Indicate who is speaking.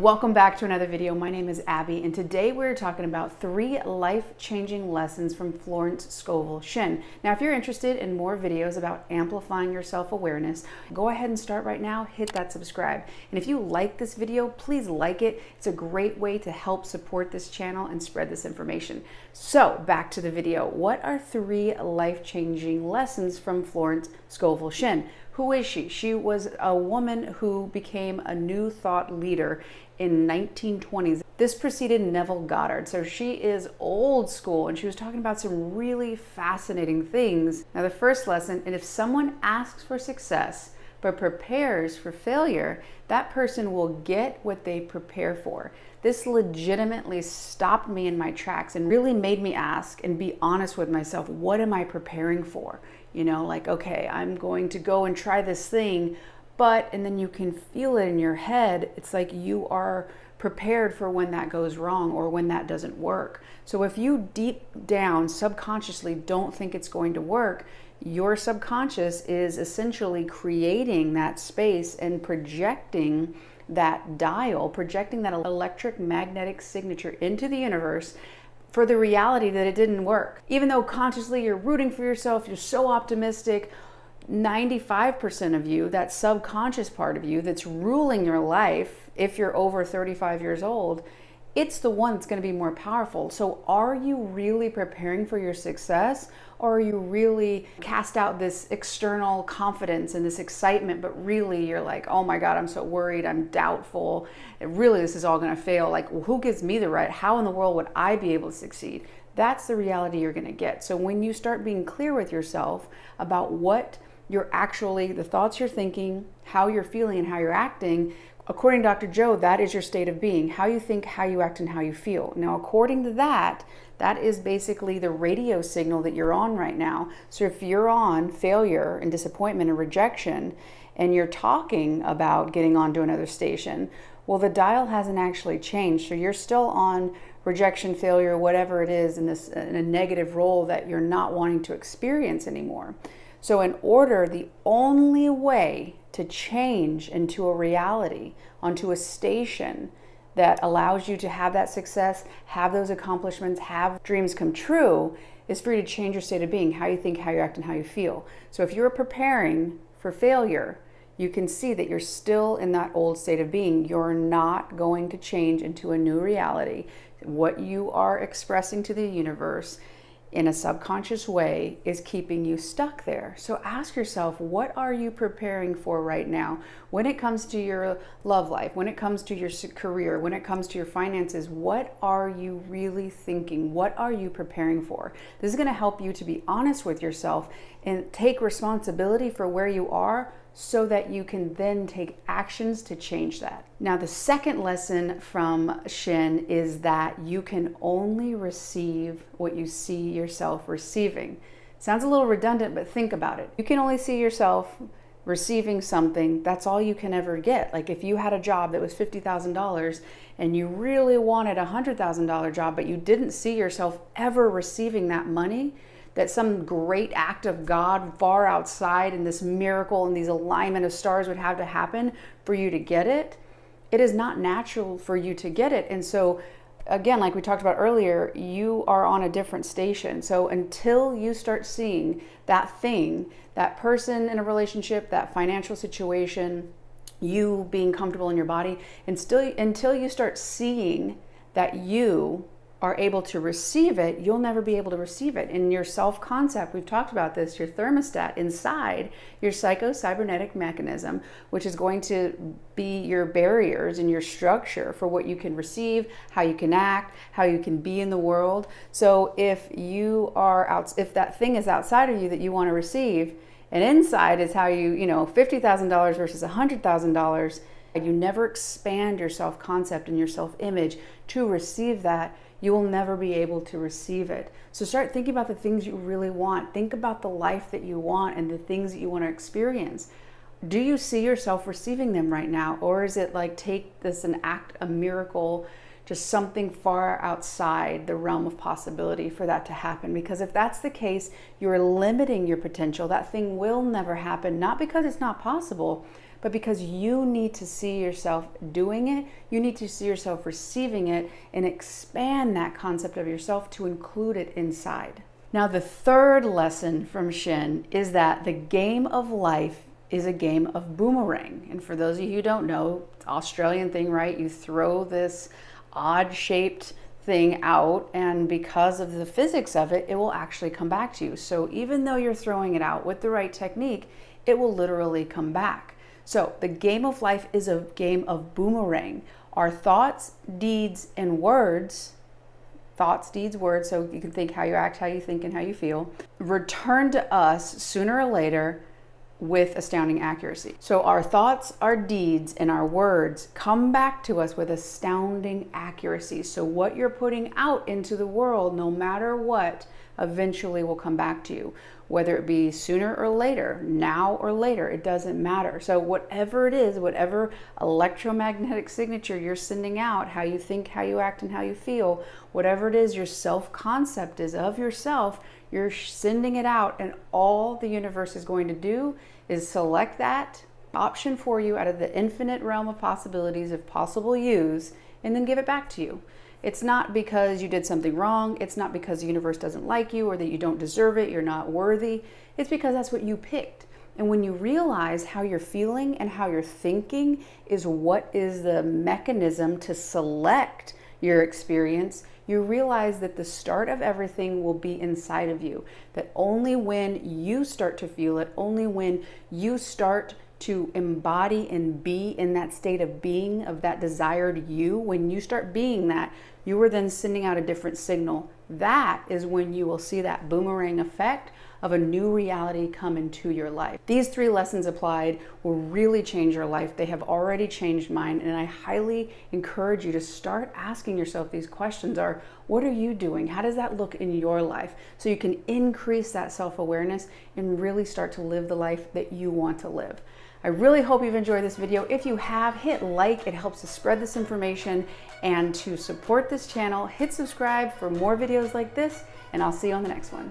Speaker 1: Welcome back to another video. My name is Abby, and today we're talking about 3 life-changing lessons from Florence Scovel Shinn. Now, if you're interested in more videos about amplifying your self-awareness, go ahead and start right now, hit that subscribe. And if you like this video, please like it. It's a great way to help support this channel and spread this information. So, back to the video. What are 3 life-changing lessons from Florence Scovel Shinn? Who is she? She was a woman who became a New Thought leader in 1920s. This preceded Neville Goddard. So she is old school, and she was talking about some really fascinating things. Now, the first lesson, and if someone asks for success but prepares for failure, that person will get what they prepare for. This legitimately stopped me in my tracks and really made me ask and be honest with myself. What am I preparing for? You know, like, okay, I'm going to go and try this thing, and then you can feel it in your head. It's like you are prepared for when that goes wrong or when that doesn't work. So if you deep down subconsciously don't think it's going to work, your subconscious is essentially creating that space and projecting that dial, projecting that electric magnetic signature into the universe for the reality that it didn't work. Even though consciously you're rooting for yourself, you're so optimistic, 95% of you, that subconscious part of you that's ruling your life, if you're over 35 years old, it's the one that's going to be more powerful. So are you really preparing for your success, or are you really cast out this external confidence and this excitement, but really you're like, oh my God, I'm so worried, I'm doubtful, really this is all going to fail. Like, well, who gives me the right? How in the world would I be able to succeed? That's the reality you're going to get. So when you start being clear with yourself about what you're actually, the thoughts you're thinking, how you're feeling, and how you're acting, according to Dr. Joe, that is your state of being. How you think, how you act, and how you feel. Now, according to that, that is basically the radio signal that you're on right now. So if you're on failure and disappointment and rejection, and you're talking about getting onto another station, well, the dial hasn't actually changed. So you're still on rejection, failure, whatever it is, in a negative role that you're not wanting to experience anymore. So the only way to change into a reality, onto a station that allows you to have that success, have those accomplishments, have dreams come true, is for you to change your state of being, how you think, how you act, and how you feel. So if you're preparing for failure, you can see that you're still in that old state of being. You're not going to change into a new reality. What you are expressing to the universe in a subconscious way is keeping you stuck there. So ask yourself, what are you preparing for right now? When it comes to your love life, when it comes to your career, when it comes to your finances, what are you really thinking? What are you preparing for? This is going to help you to be honest with yourself and take responsibility for where you are, so that you can then take actions to change that. Now, the second lesson from Shinn is that you can only receive what you see yourself receiving. Sounds a little redundant, but think about it. You can only see yourself receiving something. That's all you can ever get. Like if you had a job that was $50,000 and you really wanted a $100,000 job, but you didn't see yourself ever receiving that money, that some great act of God far outside and this miracle and these alignment of stars would have to happen for you to get it, it is not natural for you to get it. And so again, like we talked about earlier, you are on a different station. So until you start seeing that thing, that person in a relationship, that financial situation, you being comfortable in your body, and until you start seeing that you are able to receive it, you'll never be able to receive it. In your self-concept, we've talked about this, your thermostat inside your psycho-cybernetic mechanism, which is going to be your barriers and your structure for what you can receive, how you can act, how you can be in the world. So if if that thing is outside of you that you want to receive, and inside is how $50,000 versus $100,000, you never expand your self-concept and your self-image to receive that, you will never be able to receive it. So start thinking about the things you really want. Think about the life that you want and the things that you want to experience. Do you see yourself receiving them right now? Or is it like, take this and act a miracle just something far outside the realm of possibility for that to happen. Because if that's the case, you're limiting your potential. That thing will never happen, not because it's not possible, but because you need to see yourself doing it. You need to see yourself receiving it and expand that concept of yourself to include it inside. Now, the third lesson from Shinn is that the game of life is a game of boomerang. And for those of you who don't know, it's an Australian thing, right? You throw this odd shaped thing out, and because of the physics of it, it will actually come back to you. So even though you're throwing it out with the right technique, it will literally come back. So the game of life is a game of boomerang. Our thoughts, deeds, and words, thoughts, deeds, words, so you can think how you act, how you think, and how you feel, return to us sooner or later with astounding accuracy. So our thoughts, our deeds, and our words come back to us with astounding accuracy. So what you're putting out into the world, no matter what, eventually will come back to you. Whether it be sooner or later, now or later, it doesn't matter. So whatever it is, whatever electromagnetic signature you're sending out, how you think, how you act, and how you feel, whatever it is your self-concept is of yourself, you're sending it out, and all the universe is going to do is select that option for you out of the infinite realm of possibilities of possible use, and then give it back to you. It's not because you did something wrong. It's not because the universe doesn't like you or that you don't deserve it, you're not worthy. It's because that's what you picked. And when you realize how you're feeling and how you're thinking is what is the mechanism to select your experience, you realize that the start of everything will be inside of you. That only when you start to feel it, only when you start to embody and be in that state of being, of that desired you, when you start being that, you are then sending out a different signal. That is when you will see that boomerang effect of a new reality come into your life. These 3 lessons applied will really change your life. They have already changed mine, and I highly encourage you to start asking yourself these questions. What are you doing? How does that look in your life? So you can increase that self-awareness and really start to live the life that you want to live. I really hope you've enjoyed this video. If you have, hit like. It helps to spread this information. And to support this channel, hit subscribe for more videos like this, and I'll see you on the next one.